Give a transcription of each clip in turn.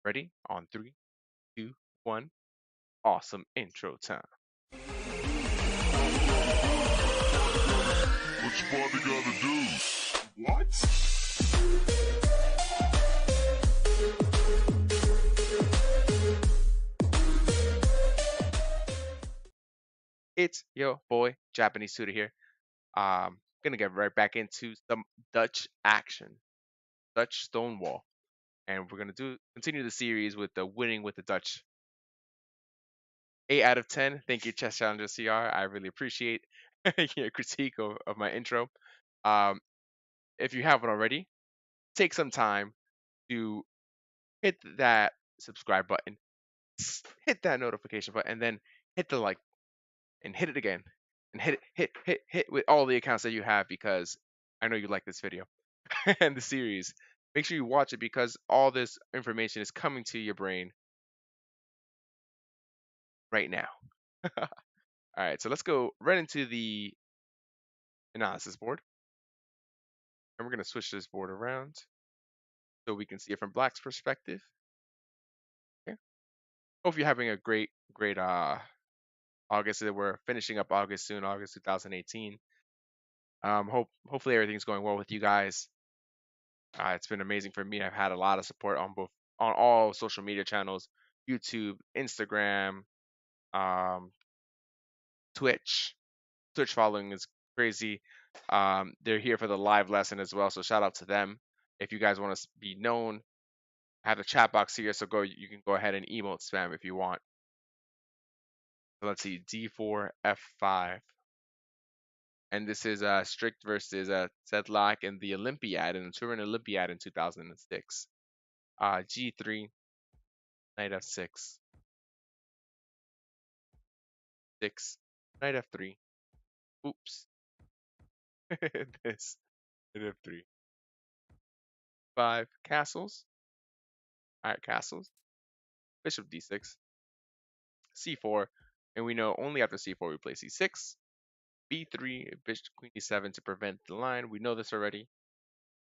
Ready? On 3, 2, 1. Awesome intro time. What Sparta gotta do? What? It's your boy Japanese Tutor here. Gonna get right back into some Dutch action, Dutch Stonewall, and we're gonna continue the series with the winning with the Dutch. 8 out of 10. Thank you, Chess Challenger CR. I really appreciate your critique of my intro. Um, if you haven't already, take some time to hit that subscribe button, hit that notification button, and then hit the like and hit it again and hit with all the accounts that you have because I know you like this video and the series. Make sure you watch it because all this information is coming to your brain right now. All right, so let's go right into the analysis board. And we're going to switch this board around so we can see it from Black's perspective. Okay. Hope you're having a great August. We're finishing up August soon, August 2018. Hopefully everything's going well with you guys. It's been amazing for me. I've had a lot of support on all social media channels, YouTube, Instagram, Twitch. Twitch following is crazy. They're here for the live lesson as well, so shout out to them. If you guys want to be known, I have the chat box here, so you can go ahead and emote spam if you want. So let's see, D4, F5. And this is Strict versus Zedlak in the Olympiad, in the Turin Olympiad in 2006. G3, Knight F6. 6, Knight F3. Oops. This, Knight F3. 5, castles. Alright, castles. Bishop D6. C4. And we know only after C4 we play C6. B3, Bishop Queen D7 to prevent the line. We know this already.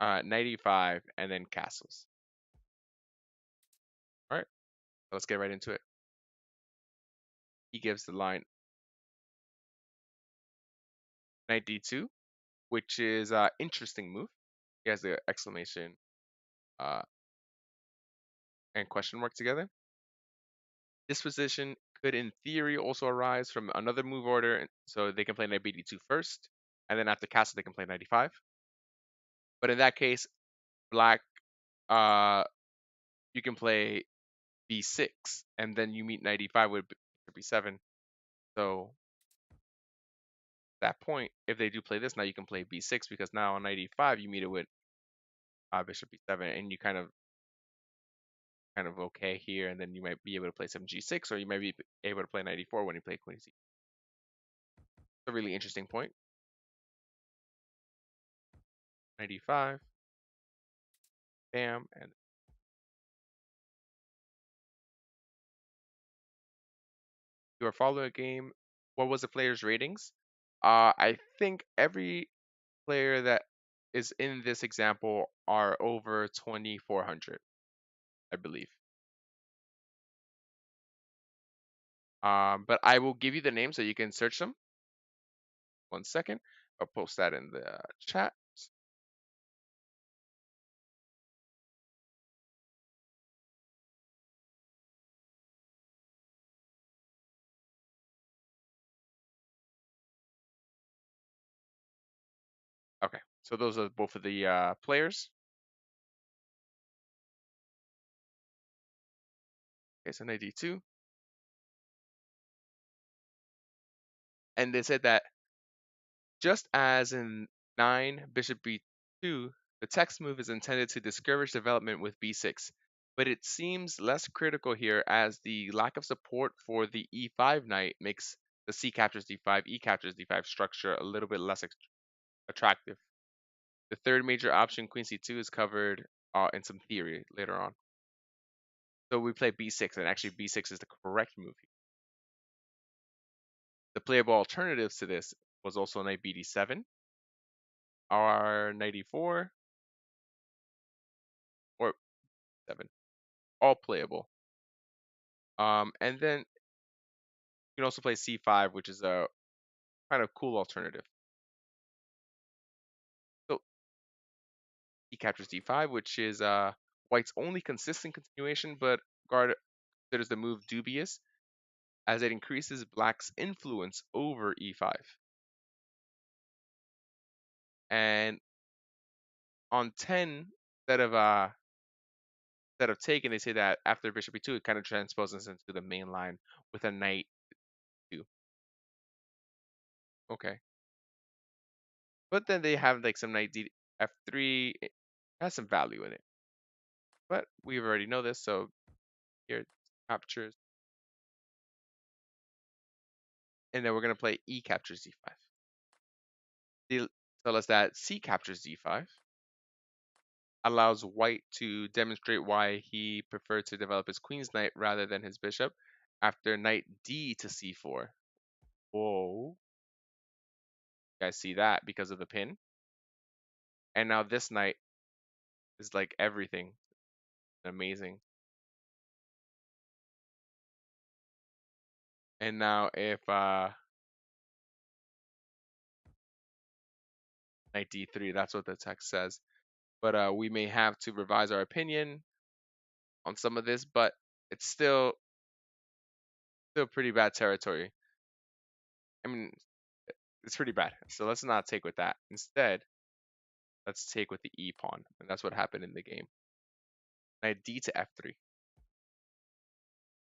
Knight E5, and then castles. Alright, let's get right into it. He gives the line Knight D2, which is an interesting move. He has the exclamation and question mark together. This position could, in theory, also arise from another move order, so they can play Knight BD2 first, and then after castle they can play Knight E5. But in that case, Black, you can play B6, and then you meet Knight E5 with B7. So at that point, if they do play this, now you can play B6 because now on Knight E5 you meet it with Bishop B7, and you kind of okay here, and then you might be able to play some G6, or you might be able to play Knight E4 when you play Queen C. It's a really interesting point. Knight E5, bam, and you are following a game. What was the player's ratings? I think every player that is in this example are over 2,400, I believe. But I will give you the names so you can search them. 1 second. I'll post that in the chat. Okay, so those are both of the players. Okay, so Knight D2. And they said that just as in 9, Bishop B2, the text move is intended to discourage development with B6, but it seems less critical here as the lack of support for the E5 knight makes the C captures D5, E captures D5 structure a little bit less attractive. The third major option, Queen C2, is covered in some theory later on. So we play B6, and actually B6 is the correct move here. The playable alternatives to this was also Knight BD7, or Knight E4, or 7. all playable. And then you can also play c5, which is a kind of cool alternative. So he captures d5, which is white's only consistent continuation, but guard considers the move dubious as it increases black's influence over e5. And on 10, instead of taking, they say that after bishop e2, it kind of transposes into the main line with a knight 2. Okay. But then they have like some knight d f3. It has some value in it. But we already know this, so here it captures. And then we're going to play e captures d5. They tell us that c captures d5 allows white to demonstrate why he preferred to develop his queen's knight rather than his bishop after knight d to c4. Whoa. You guys see that because of the pin? And now this knight is like everything. Amazing. And now if knight d3, that's what the text says. But we may have to revise our opinion on some of this, but it's still pretty bad territory. I mean, it's pretty bad. So let's not take with that. Instead, let's take with the e pawn, and that's what happened in the game. Knight d to f3.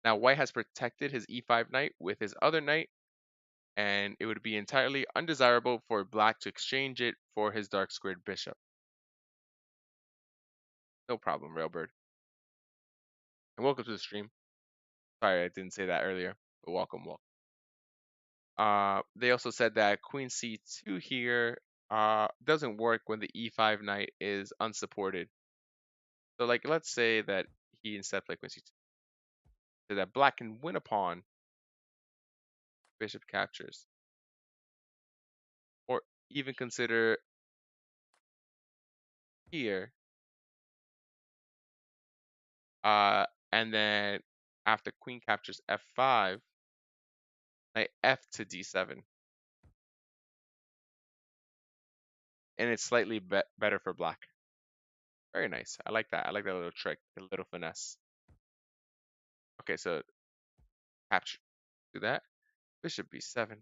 Now white has protected his e5 knight with his other knight, and it would be entirely undesirable for black to exchange it for his dark squared bishop. No problem, Railbird. And welcome to the stream. Sorry I didn't say that earlier, but welcome. They also said that queen c2 here doesn't work when the e5 knight is unsupported. So like let's say that he instead played queen c2. So that black can win a pawn, bishop captures. Or even consider here. And then after queen captures f5, knight f to d7. And it's slightly better for black. Very nice. I like that. I like that little trick, the little finesse. Okay, so capture. Do that. Bishop b7. And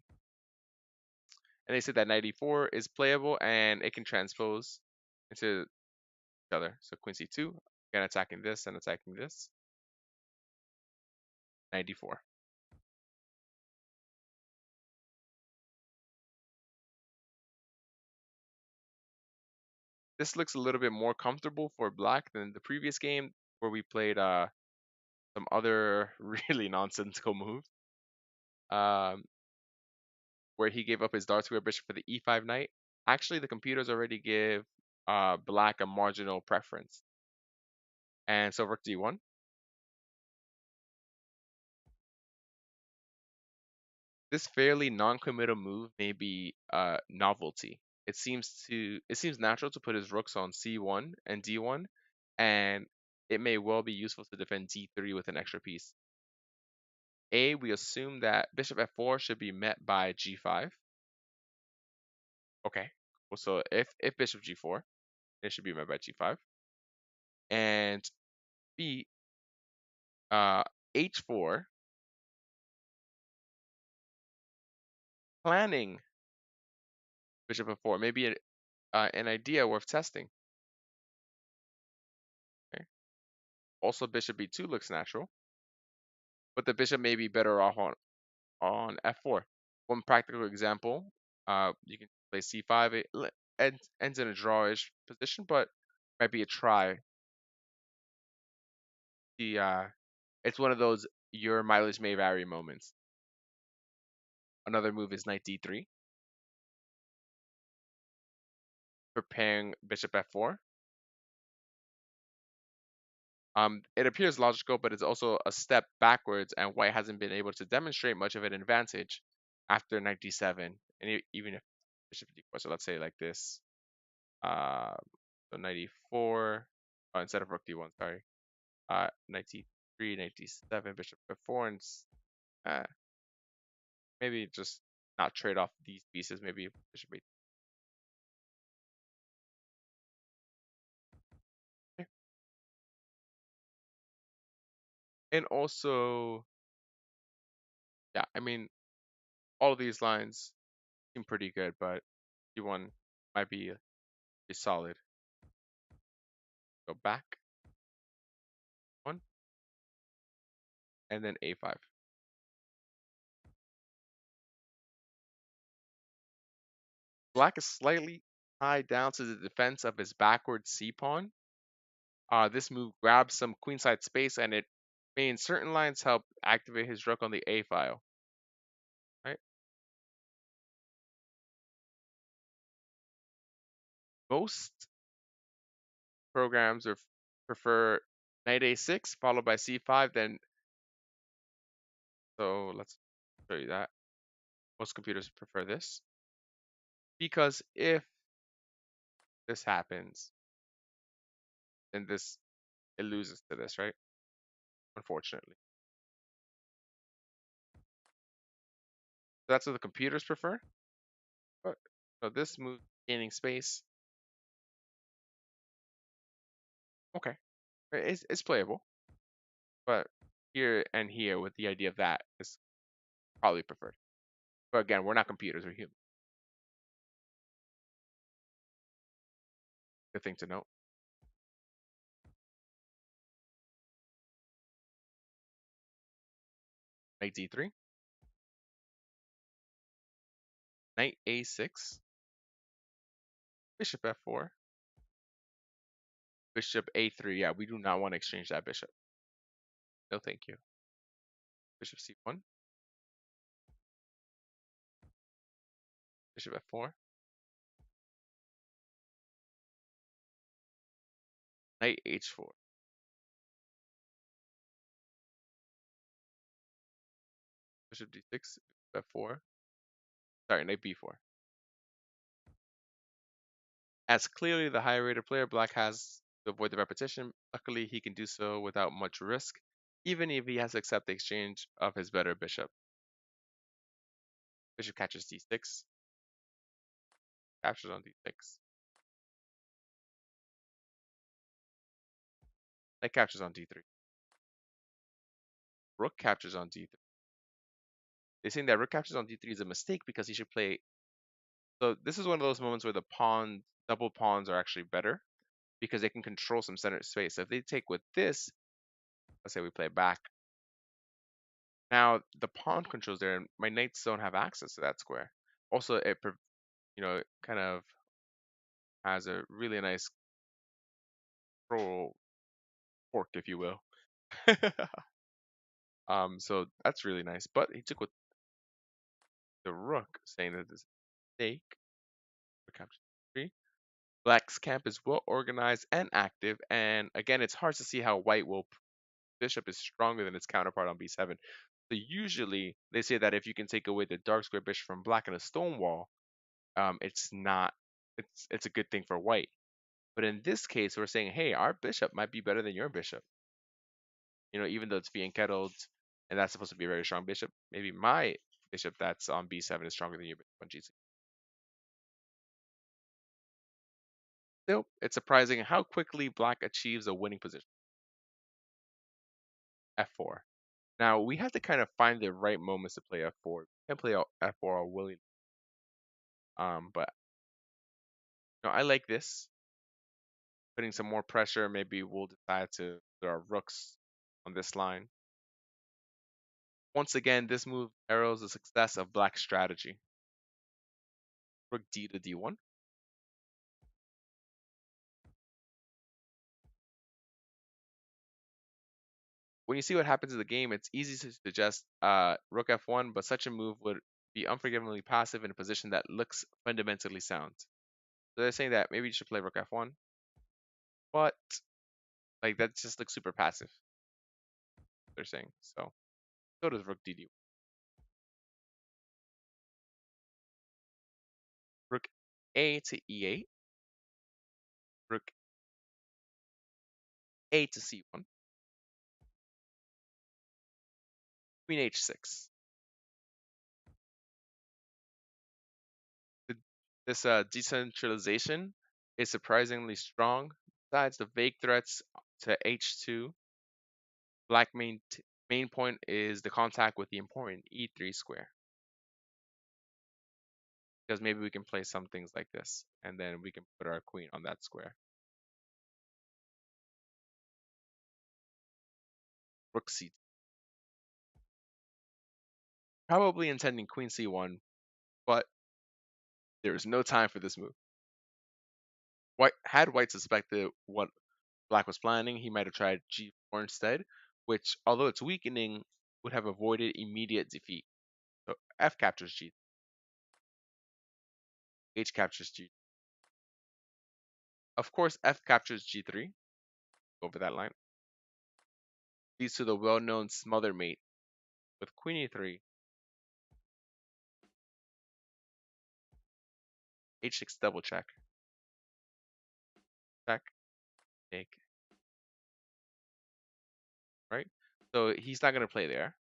they said that knight e4 is playable and it can transpose into each other. So queen c2, again attacking this and attacking this. Knight d4. This looks a little bit more comfortable for black than the previous game where we played some other really nonsensical moves. Where he gave up his dark square bishop for the e5 knight. Actually, the computers already give black a marginal preference. And so rook d1. This fairly non-committal move may be novelty. It seems natural to put his rooks on c1 and d1, and it may well be useful to defend d3 with an extra piece. We assume that bishop f4 should be met by g5. Okay, well, so if bishop g4, it should be met by g5. And B, h4, planning bishop f4, maybe an idea worth testing. Okay. Also, bishop b2 looks natural, but the bishop may be better off on f4. One practical example, you can play c5. It ends in a drawish position, but might be a try. It's one of those your mileage may vary moments. Another move is knight d3, preparing bishop f4. It appears logical, but it's also a step backwards, and white hasn't been able to demonstrate much of an advantage after knight d7, and even if bishop d4. So let's say like this. So knight e4, instead of rook d1, sorry. knight d3, knight d7, bishop f4, and uh, maybe just not trade off these pieces. Maybe bishop a3. And also, yeah, I mean, all of these lines seem pretty good, but d1 might be solid. Go back one, and then a5. Black is slightly tied down to the defense of his backward c pawn. This move grabs some queenside space, and it may in certain lines help activate his rook on the a file. Right? Most programs prefer knight a6 followed by c5. Then, so let's show you that. Most computers prefer this because if this happens, then it loses to this, right? Unfortunately, that's what the computers prefer. But so this move gaining space, okay, it's playable. But here and here with the idea of that is probably preferred. But again, we're not computers, we're human. Good thing to note. Knight d3, knight a6, bishop f4, bishop a3. Yeah, we do not want to exchange that bishop. No, thank you. Bishop c1, bishop f4, knight h4, bishop d6, f4. Sorry, knight b4. As clearly the higher rated player, Black has to avoid the repetition. Luckily, he can do so without much risk, even if he has to accept the exchange of his better bishop. Bishop catches d6, captures on d6. Knight captures on d3. Rook captures on d3. They're saying that rook captures on d3 is a mistake because he should play. So this is one of those moments where the double pawns are actually better because they can control some center space. So if they take with this, let's say we play back. Now the pawn controls there, and my knights don't have access to that square. Also, it kind of has a really nice control fork, if you will. So that's really nice. But he took with the rook, saying that this mistake. Rook captures three. Black's camp is well organized and active, and again, it's hard to see how white will. Bishop is stronger than its counterpart on b7. So usually they say that if you can take away the dark square bishop from black in a stone wall, it's not. It's a good thing for white. But in this case, we're saying, hey, our bishop might be better than your bishop. Even though it's being kettled, and that's supposed to be a very strong bishop, maybe my bishop that's on b7 is stronger than your bishop on g6. Still, it's surprising how quickly black achieves a winning position. f4. Now, we have to kind of find the right moments to play f4. We can't play f4 all willy. But I like this. Putting some more pressure, maybe we'll decide to put our rooks on this line. Once again, this move heralds the success of black's strategy. Rook d to d1. When you see what happens in the game, it's easy to suggest rook f1, but such a move would be unforgivingly passive in a position that looks fundamentally sound. So they're saying that maybe you should play rook f1, but like that just looks super passive. They're saying so does rook d1. Rook a to e8, rook a to c1, Queen h6. The- This decentralization is surprisingly strong. Besides the vague threats to h2, black main point is the contact with the important e3 square. Because maybe we can play some things like this, and then we can put our queen on that square. Rook c2. Probably intending queen c1, but there is no time for this move. White suspected what black was planning, he might have tried g4 instead, which, although it's weakening, would have avoided immediate defeat. So f captures g, h captures g. Of course, f captures g3 over that line. Leads to the well-known smother mate with queen e3, h6 double check, check, take, right? So he's not going to play there.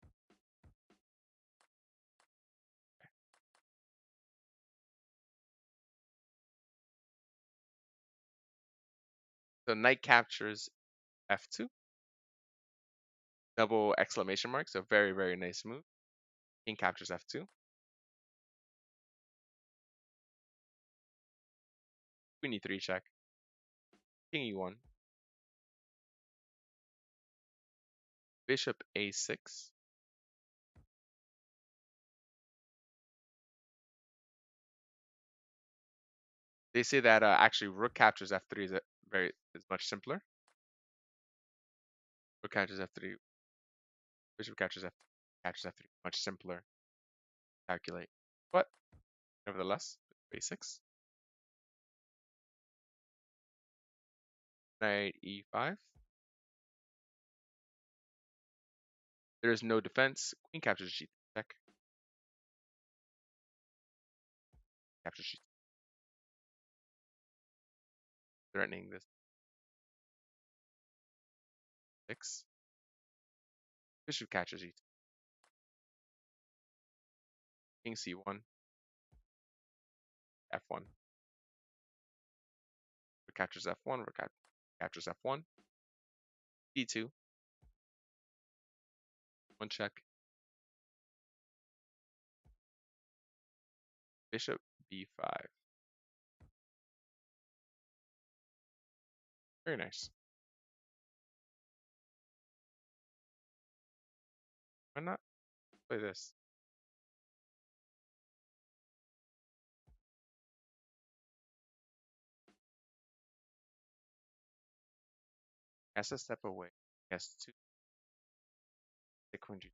So knight captures f2, double exclamation mark. So very, very nice move. King captures f2. Queen e3 check. King e1. Bishop a6. They say that actually rook captures f3 is much simpler. Rook captures f3. Bishop captures f3. Much simpler. Calculate. But nevertheless, basics. Knight e5. There is no defense. Queen captures g. Check. Captures g. Threatening this 6. Bishop catches e2. King c1. f1. Rook captures f1. Rook captures f1. d2. One check. Bishop b5. Very nice. Why not play this? Has to step away. Has to take queen g.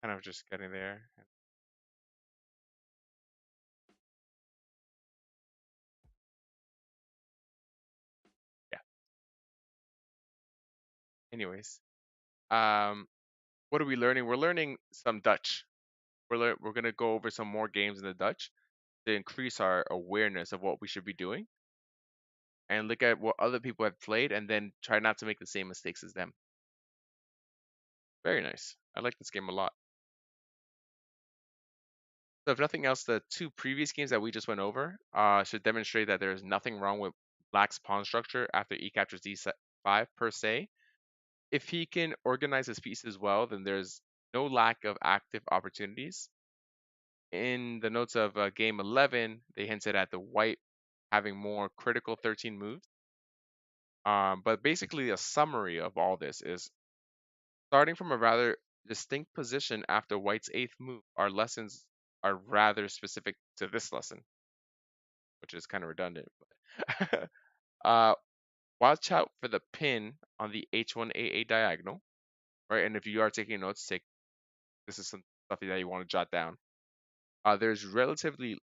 Kind of just getting there. Yeah. Anyways, what are we learning? We're learning some Dutch. We're gonna go over some more games in the Dutch to increase our awareness of what we should be doing and look at what other people have played and then try not to make the same mistakes as them. Very nice. I like this game a lot. So if nothing else, the two previous games that we just went over should demonstrate that there is nothing wrong with Black's pawn structure after e captures d5 per se. If he can organize his pieces well, then there's no lack of active opportunities. In the notes of game 11, they hinted at the white having more critical 13 moves. But basically, a summary of all this is starting from a rather distinct position after white's eighth move. Our lessons are rather specific to this lesson, which is kind of redundant. But watch out for the pin on the h1AA diagonal, right? And if you are taking notes, this is some stuff that you want to jot down. There's relatively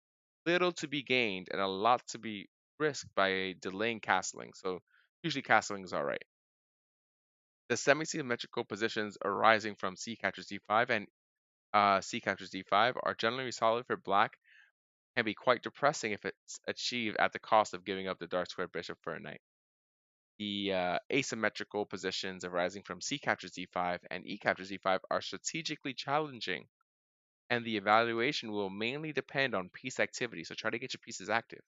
little to be gained and a lot to be risk by delaying castling. So usually castling is all right. The semi-symmetrical positions arising from c captures d5 and c captures d5 are generally solid for black, can be quite depressing if it's achieved at the cost of giving up the dark square bishop for a knight. The asymmetrical positions arising from c captures d5 and e captures d5 are strategically challenging, and the evaluation will mainly depend on piece activity. So try to get your pieces active.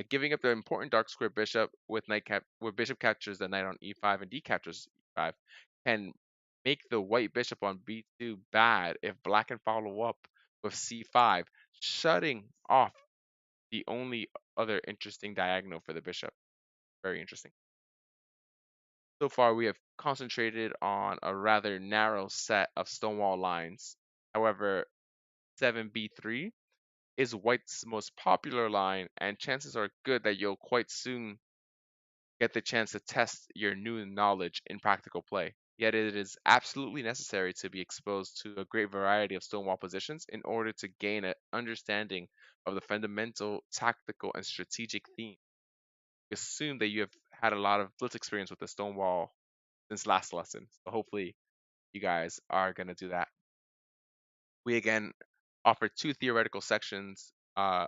Giving up the important dark square bishop with where bishop captures the knight on e5 and d captures e5 can make the white bishop on b2 bad if black can follow up with c5, shutting off the only other interesting diagonal for the bishop. Very interesting. So far, we have concentrated on a rather narrow set of stonewall lines. However, 7b3 is white's most popular line, and chances are good that you'll quite soon get the chance to test your new knowledge in practical play. Yet it is absolutely necessary to be exposed to a great variety of stonewall positions in order to gain an understanding of the fundamental tactical and strategic theme. Assume that you have had a lot of blitz experience with the stonewall since last lesson. So hopefully you guys are going to do that. We again offer two theoretical sections and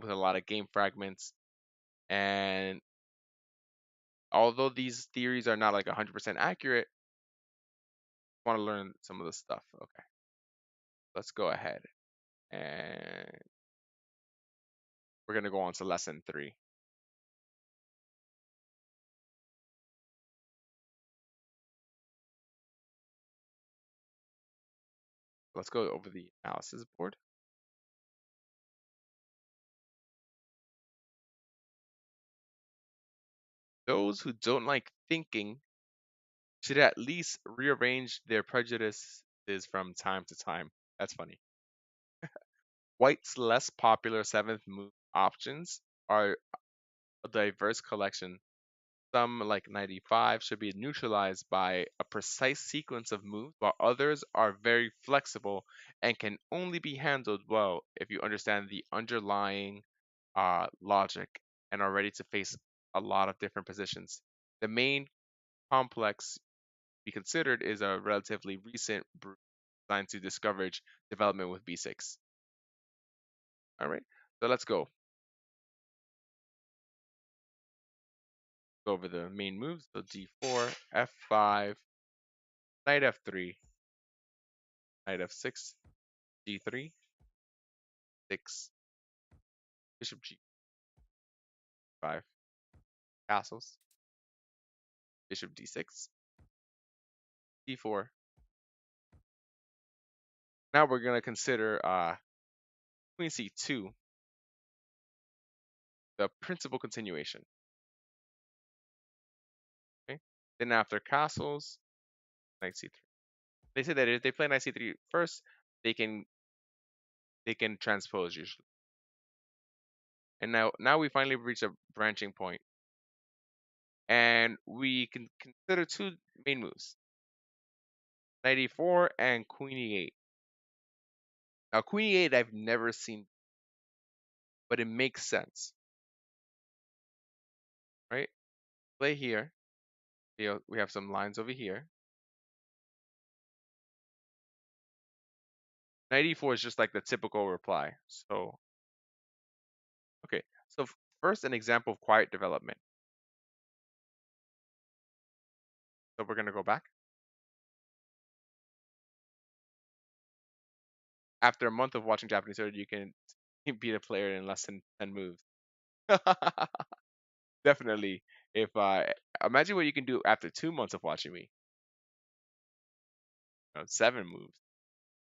with a lot of game fragments. And although these theories are not like 100% accurate, I want to learn some of the stuff. Okay, let's go ahead and we're going to go on to lesson 3. Let's go over the analysis board. Those who don't like thinking should at least rearrange their prejudices from time to time. That's funny. White's less popular seventh move options are a diverse collection. Some, like 95, should be neutralized by a precise sequence of moves, while others are very flexible and can only be handled well if you understand the underlying logic and are ready to face a lot of different positions. The main complex to be considered is a relatively recent brew designed to discourage development with b6. All right, so let's go over the main moves. So d4, f5, knight f3, knight f6, g3, 6, bishop g5, castles, bishop d6, d4. Now we're going to consider queen c2, the principal continuation. Okay. Then after castles, knight c3. They say that if they play knight c3 first, they can transpose usually. And now we finally reach a branching point, and we can consider two main moves: knight e4 and queen e8. Now queen e8 I've never seen, but it makes sense, right? Play here. We have some lines over here. Knight e4 is just like the typical reply. So, okay. So first, an example of quiet development. So we're gonna go back. After a month of watching Japanese tutor, you can beat a player in less than 10 moves. Definitely. If imagine what you can do after 2 months of watching me. 7 moves.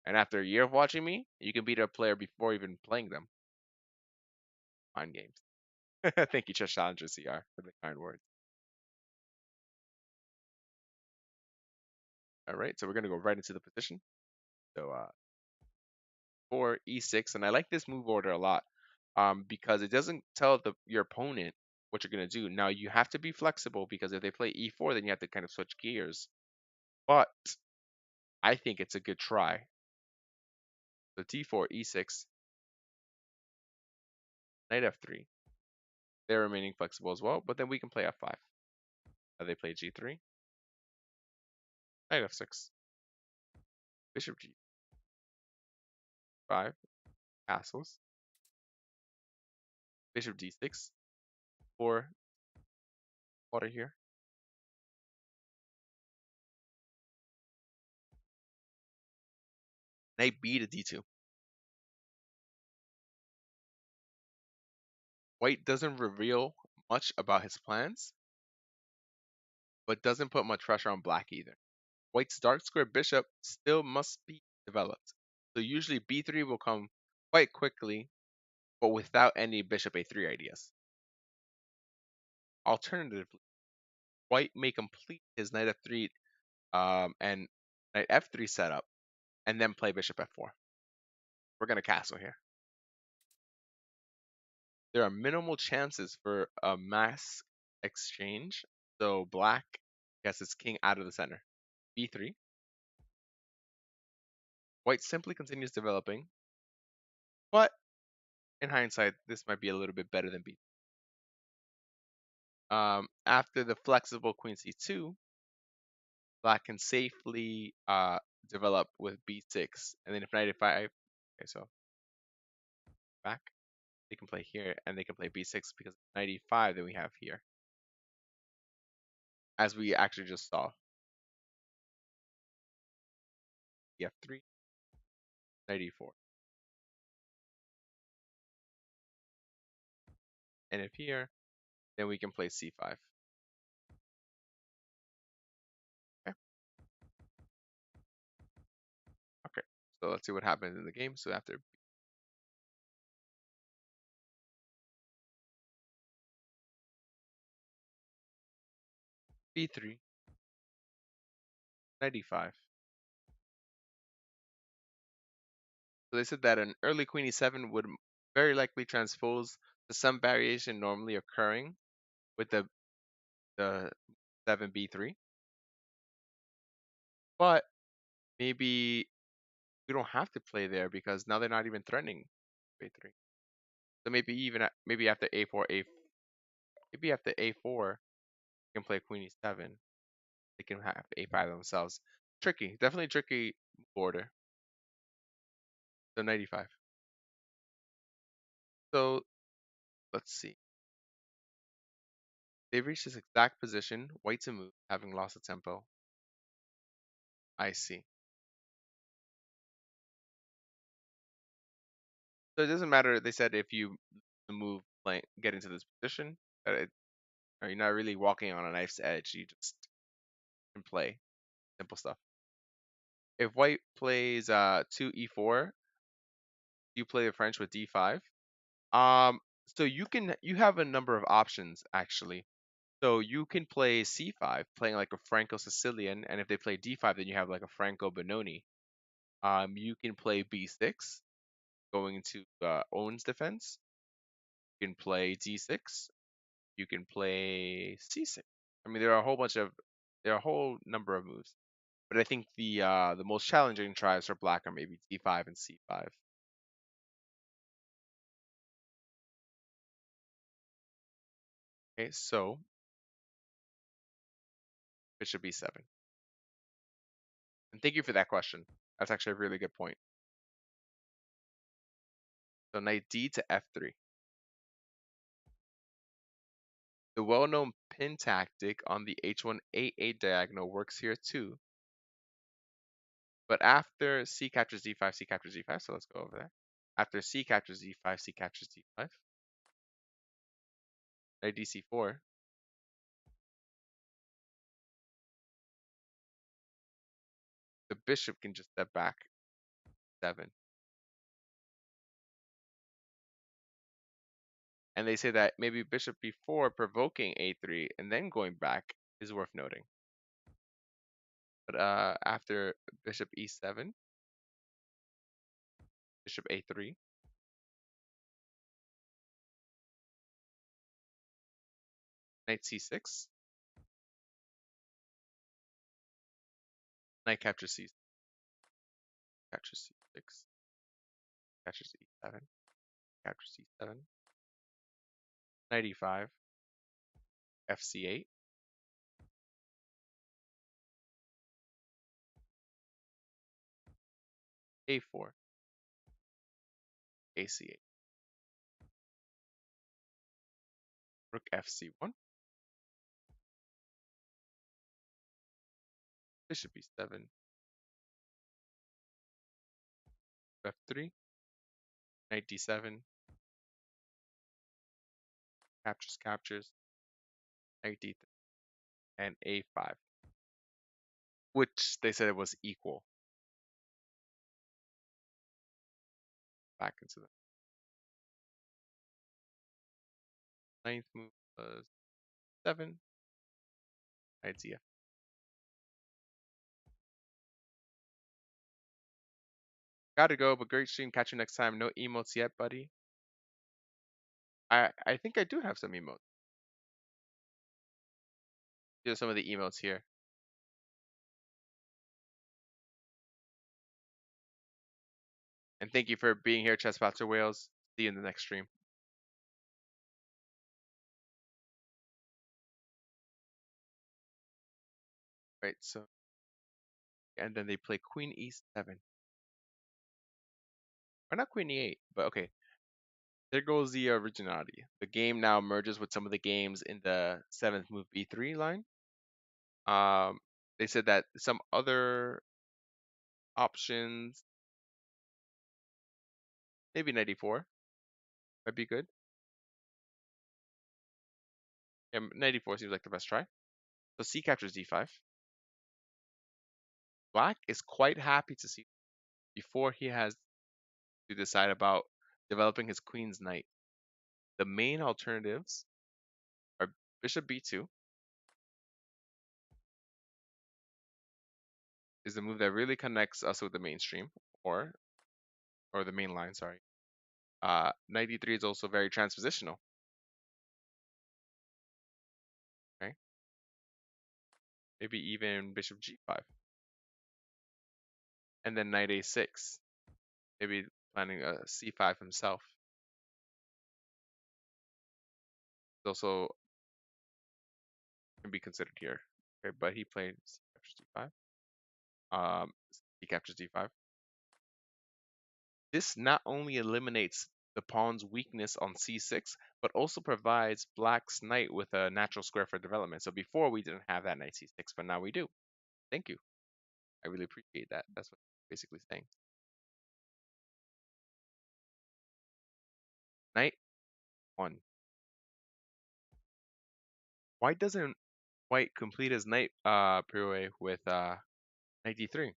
And after a year of watching me, you can beat a player before even playing them. Mind games. Thank you, Chess Challenger CR, for the kind words. All right, so we're gonna go right into the position. So 4 e6, and I like this move order a lot because it doesn't tell your opponent what you're gonna do. Now you have to be flexible because if they play e4, then you have to kind of switch gears. But I think it's a good try. So d4, e6, knight f3, They're remaining flexible as well, but then we can play f5. They play g3, knight f6, bishop g5, castles, bishop d6, or water here. Knight b to d2. White doesn't reveal much about his plans, but doesn't put much pressure on black either. White's dark square bishop still must be developed. So usually b3 will come quite quickly, but without any bishop a3 ideas. Alternatively, white may complete his knight f3 and knight f3 setup, and then play bishop f4. We're going to castle here. There are minimal chances for a mass exchange, so black gets its king out of the center. b3. White simply continues developing, but in hindsight, this might be a little bit better than b3. After the flexible queen c2, black can safely develop with b6, and then if knight a5, okay, so back, they can play here, and they can play b6 because knight e5 that we have here, as we actually just saw. f3, knight e4, and if here, then we can play c5. Okay. Okay. So let's see what happens in the game. So after b3, knight e5. So they said that an early queen e7 would very likely transpose to some variation normally occurring with the 7b3, but maybe we don't have to play there because now they're not even threatening a3. So maybe after a4, maybe after a4, they can play queen e7. They can have a5 themselves. Tricky, definitely tricky border. So knight e5. So let's see. They've reached this exact position. White to move, having lost the tempo. I see. So it doesn't matter. They said if you move, get into this position, you're not really walking on a knife's edge. You just can play simple stuff. If white plays 2e4, you play the French with d5. Um, so you have a number of options actually. So you can play c5, playing like a Franco-Sicilian, and if they play d5, then you have like a Franco-Benoni. You can play b6, going into Owen's defense. You can play d6. You can play c6. I mean, there are a whole number of moves, but I think the most challenging tries for black are maybe d5 and c5. Okay, so bishop b7. And thank you for that question. That's actually a really good point. So knight d to f3. The well-known pin tactic on the h1 a8 diagonal works here too. But after c captures d5, c captures d5, so let's go over there. After c captures d5, c captures d5. Knight dc4. The bishop can just step back 7. And they say that maybe bishop b4 provoking a3 and then going back is worth noting. But after bishop e7, bishop a3, knight c6, knight captures c6, captures c6, captures e7, captures c7, 95, FC8, A4, AC8, Rook FC1, Bishop B7, F3, Knight D7, captures, Knight D3, and A5, which they said it was equal. Back into the ninth move was 7, Knight ZF. Gotta go, but great stream. Catch you next time. No emotes yet, buddy. I think I do have some emotes. Here's some of the emotes here. And thank you for being here, Chessbots or Whales. See you in the next stream. Right, so and then they play Queen E7. Or not Queen E8, but okay. There goes the originality. The game now merges with some of the games in the 7th move B3 line. They said that some other options, maybe 94, might be good. Yeah, 94 seems like the best try. So C captures D5. Black is quite happy to see before he has to decide about developing his queen's knight. The main alternatives are Bishop B2 is the move that really connects us with the mainstream, or the main line, sorry. Knight D3 is also very transpositional. Okay. Maybe even Bishop G5. And then Knight A6. Maybe planning a C5 himself. Also can be considered here. Okay, but he played C captures D5. C captures D5. This not only eliminates the pawn's weakness on C6, but also provides Black's knight with a natural square for development. So before we didn't have that knight C6, but now we do. Thank you. I really appreciate that. That's what I'm basically saying. Knight 1. Why doesn't White complete his knight pirouette with knight D3?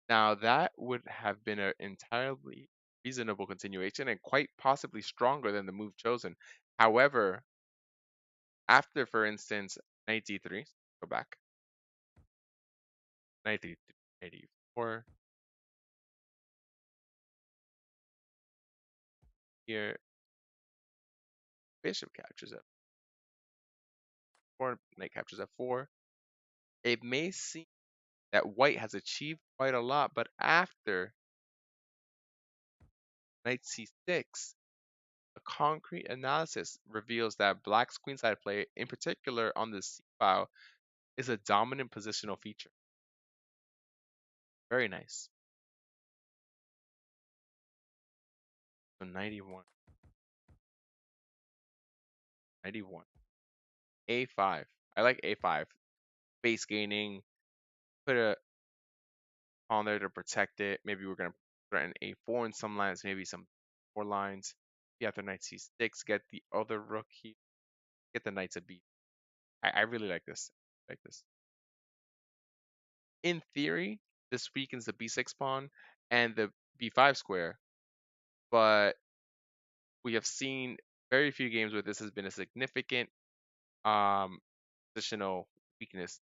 Now that would have been an entirely reasonable continuation and quite possibly stronger than the move chosen. However, after, for instance, knight D3, go back, knight D3, knight D4, here, bishop captures F4, knight captures F4. It may seem that White has achieved quite a lot, but after knight C6, a concrete analysis reveals that Black's queenside play, in particular on the C file, is a dominant positional feature. Very nice. So 91. 91. A5. I like A5. Base gaining. Put a pawn there to protect it. Maybe we're going to threaten A4 in some lines, maybe some 4 lines. After knight C6, get the other rook here. Get the knight to B. I really like this. Like this. In theory, this weakens the B6 pawn and the B5 square, but we have seen very few games where this has been a significant positional weakness.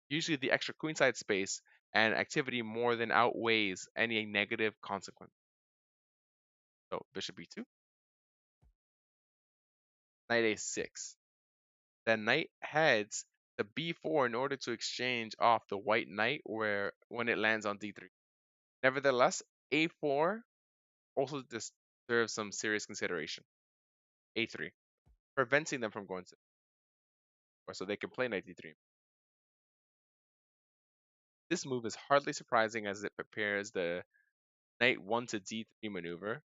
Usually the extra queenside space and activity more than outweighs any negative consequence. So bishop b2, knight a6. Then knight heads to b4 in order to exchange off the white knight when it lands on d3. Nevertheless, a4 also deserves some serious consideration. a3, preventing them from going to or so they can play knight d3. This move is hardly surprising as it prepares the knight 1 to d3 maneuver,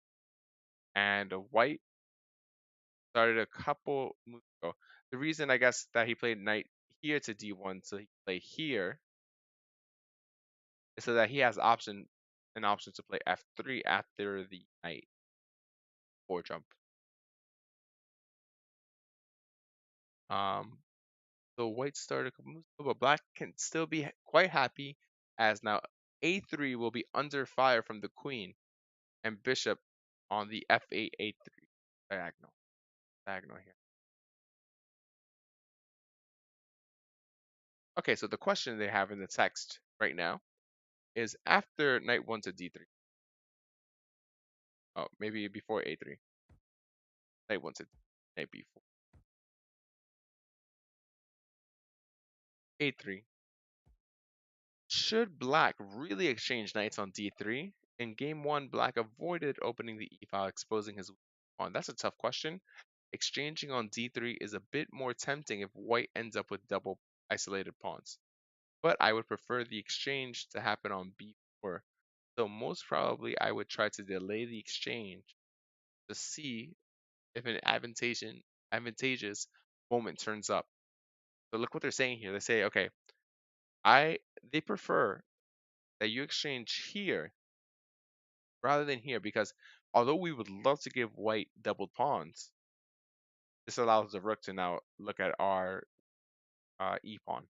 and white started a couple moves ago. The reason I guess that he played knight here to d1 so he can play here is so that he has an option to play f3 after the knight 4 jump. Um, so white started a couple moves, but black can still be quite happy as now a3 will be under fire from the queen and bishop on the f8 a3 diagonal here. Okay, so the question they have in the text right now is after knight 1 to d3. Oh, maybe before a3. Knight 1 to knight b4. a3. Should black really exchange knights on d3? In game 1, black avoided opening the e-file, exposing his pawn. That's a tough question. Exchanging on d3 is a bit more tempting if white ends up with double isolated pawns. But I would prefer the exchange to happen on b4. So most probably I would try to delay the exchange to see if an advantageous moment turns up. So look what they're saying here. They say, okay, they prefer that you exchange here rather than here because although we would love to give white doubled pawns, this allows the rook to now look at our e pawn.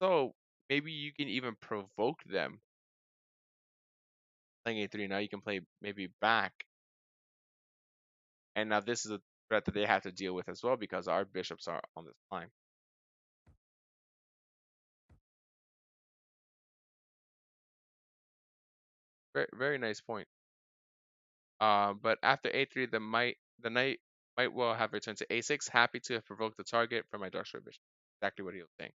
So maybe you can even provoke them playing a3. Now you can play maybe back, and now this is a threat that they have to deal with as well because our bishops are on this line. Very, very nice point. But after a3, the knight might well have returned to a6. Happy to have provoked the target for my dark square bishop. Exactly what he was saying.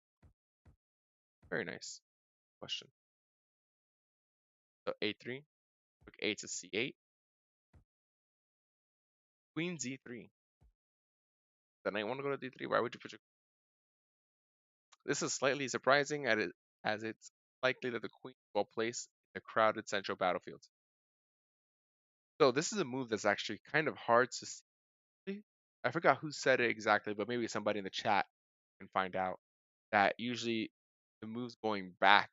Very nice question. So a3, rook a to c8, queen z3. The knight want to go to d3. Why would you put your? This is slightly surprising as it's likely that the queen is well placed in a crowded central battlefield. So this is a move that's actually kind of hard to see. I forgot who said it exactly, but maybe somebody in the chat can find out that usually the moves going back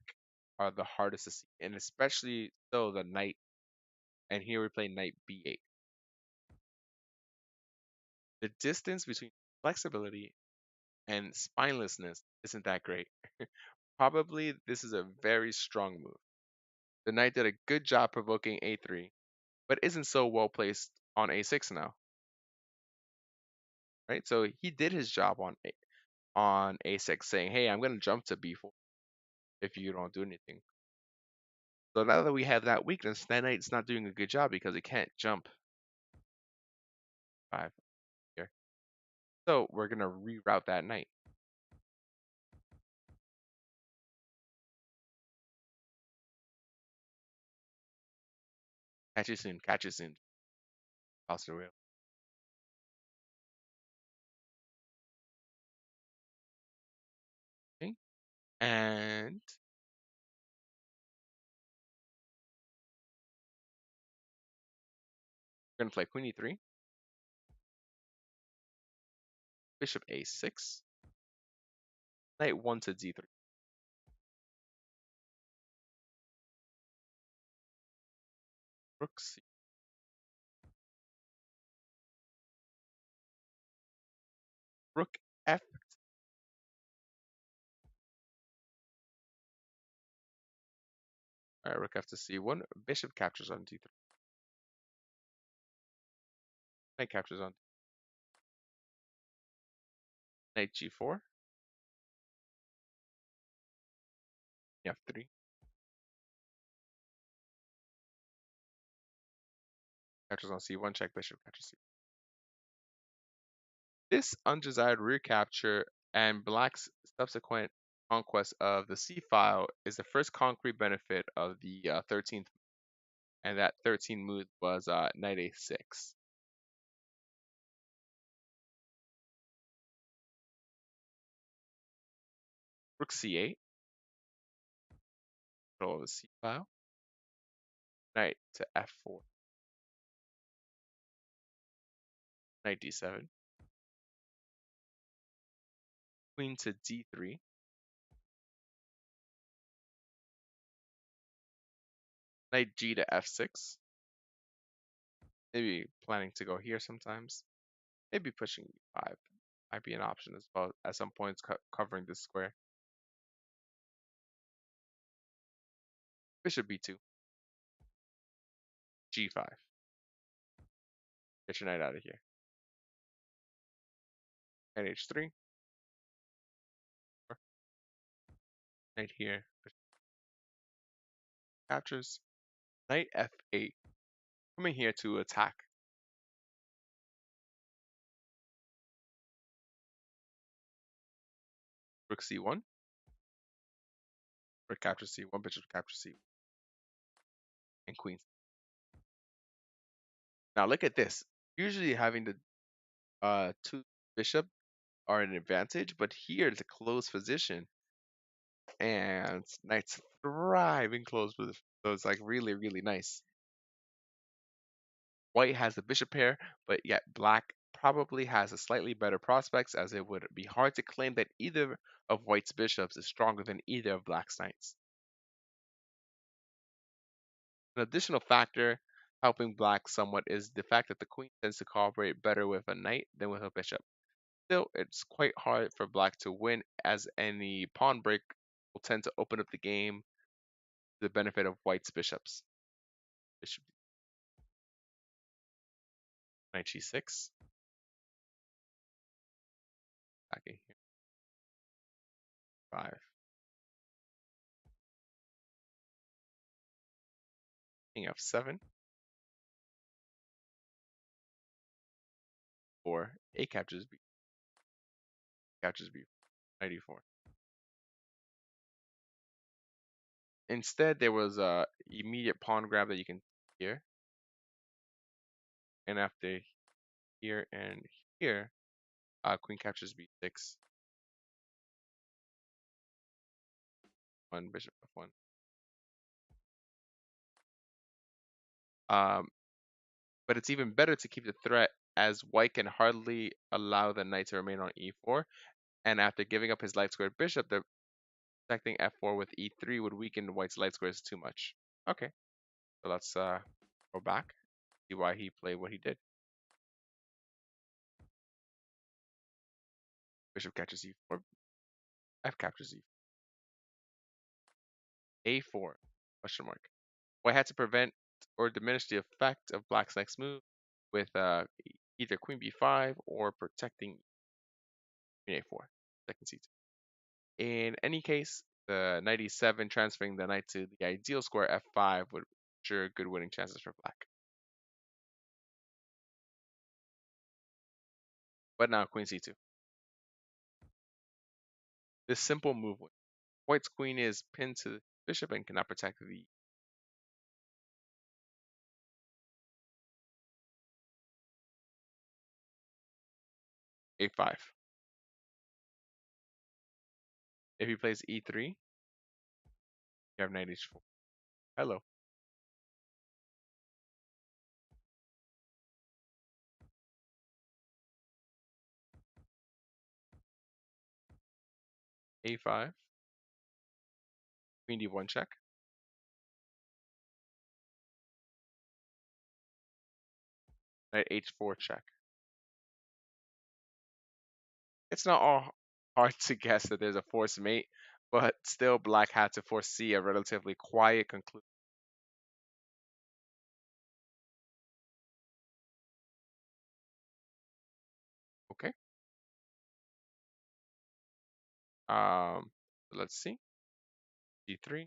are the hardest to see, and especially so the knight. And here we play knight b8. The distance between flexibility and spinelessness isn't that great. Probably this is a very strong move. The knight did a good job provoking a3, but isn't so well placed on a6 now. Right? So he did his job on a6, saying, hey, I'm going to jump to b4 if you don't do anything. So now that we have that weakness, that knight's not doing a good job because it can't jump 5 here. So we're going to reroute that knight. Catch you soon. Catch you soon. Also real. Okay. And we're going to play queen e3, bishop a6, knight 1 to d3. Rook c. Rook f. All right, rook f to c1. Bishop captures on d3. Knight captures on knight g4. F3. Captures on c1. Check bishop captures c. This undesired recapture and black's subsequent conquest of the c file is the first concrete benefit of the 13th. And that 13 move was knight a6. Rook c8. Control of the c file. Knight to f4. Knight d7. Queen to d3. Knight g to f6. Maybe planning to go here sometimes. Maybe pushing e5 might be an option as well at some points, covering this square. Bishop b2. g5. Get your knight out of here. Knight h3. Knight here. Bishop captures. Knight f8. Coming here to attack. Rook c1. Rook captures c1. Bishop captures c1. And queen. Now look at this. Usually having the two bishop are an advantage, but here it's a close position, and knights thrive in close position. So it's like really, really nice. White has the bishop pair, but yet black probably has a slightly better prospects, as it would be hard to claim that either of white's bishops is stronger than either of black's knights. An additional factor helping black somewhat is the fact that the queen tends to cooperate better with a knight than with a bishop. Still, it's quite hard for black to win, as any pawn break will tend to open up the game to the benefit of white's bishops. Bishop knight g6. Back in here. 5. King f7. 4. A captures b. Captures b. Knight e4. Instead, there was a immediate pawn grab that you can see here. And after here and here, queen captures b6. 1 bishop f1. But it's even better to keep the threat, as white can hardly allow the knight to remain on e4. And after giving up his light squared bishop, the protecting f4 with e3 would weaken white's light squares too much. Okay, so let's go back, see why he played what he did. Bishop catches e4, f captures a4, question mark. White had to prevent or diminish the effect of black's next move with either queen b5 or protecting queen a4, second c2. In any case, the knight e7 transferring the knight to the ideal square f5 would ensure good winning chances for black. But now queen c2. This simple move wins. White's queen is pinned to the bishop and cannot protect the a5. If he plays e3, you have knight h4. Hello. a5. Queen d1 check. Knight h4 check. It's not all hard to guess that there's a forced mate, but still black had to foresee a relatively quiet conclusion. Okay. Let's see. d3.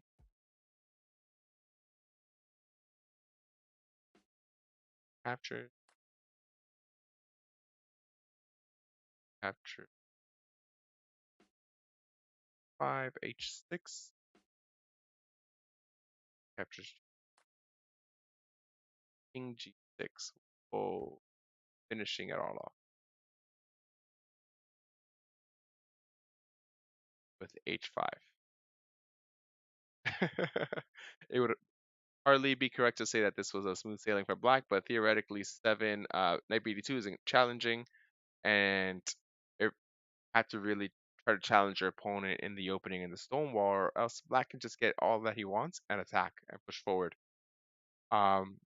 Capture. Capture. 5 h6. Captures. king g6. Oh, finishing it all off with h5. It would hardly be correct to say that this was a smooth sailing for black, but theoretically, knight b2 isn't challenging, and it had to really try to challenge your opponent in the opening in the stone wall, or else black can just get all that he wants and attack and push forward. Um,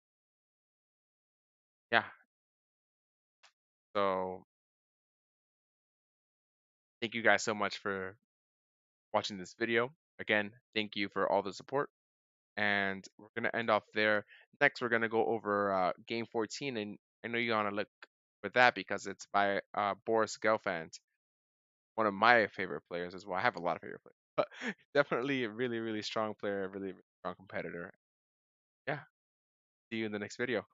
yeah, so thank you guys so much for watching this video. Again, thank you for all the support, and we're gonna end off there. Next, we're gonna go over game 14, and I know you're gonna look for that because it's by Boris Gelfand, one of my favorite players as well. I have a lot of favorite players, but definitely a really, really strong player, a really, really strong competitor. Yeah, see you in the next video.